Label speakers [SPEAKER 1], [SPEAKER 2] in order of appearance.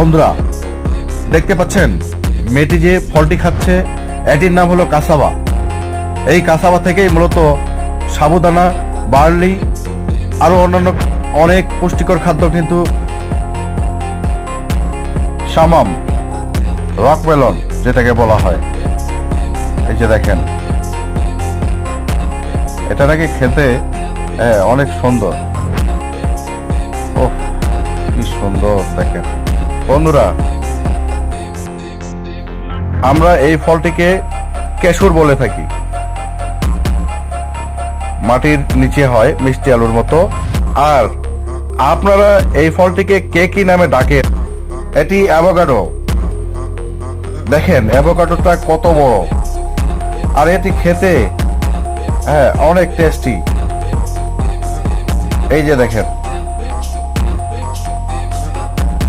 [SPEAKER 1] বন্ধুরা দেখতে পাচ্ছেন মেয়েটি যে ফলটি খাচ্ছে এটির নাম হলো কাসাবা। এই কাসাবা থেকেই মূলত সাবুদানা, বার্লি আরো অন্যান্য অনেক পুষ্টিকর খাদ্য কিন্তু শামাম, রকমেলন যেটাকে বলা হয়। এই যে দেখেন, এটা নাকি খেতে অনেক সুন্দর। ওহ, কি সুন্দর দেখেন বন্ধুরা। আমরা এই ফলটিকে কেশর বলে থাকি। মাটির নিচে হয় মিষ্টি আলুর মতো। আর আপনারা এই ফলটিকে কে কি নামে ডাকেন? এটি অ্যাভোকাডো। দেখেন অ্যাভোকাডোটা কত বড়, আর এটি খেতে অনেক টেস্টি। এই যে দেখেন।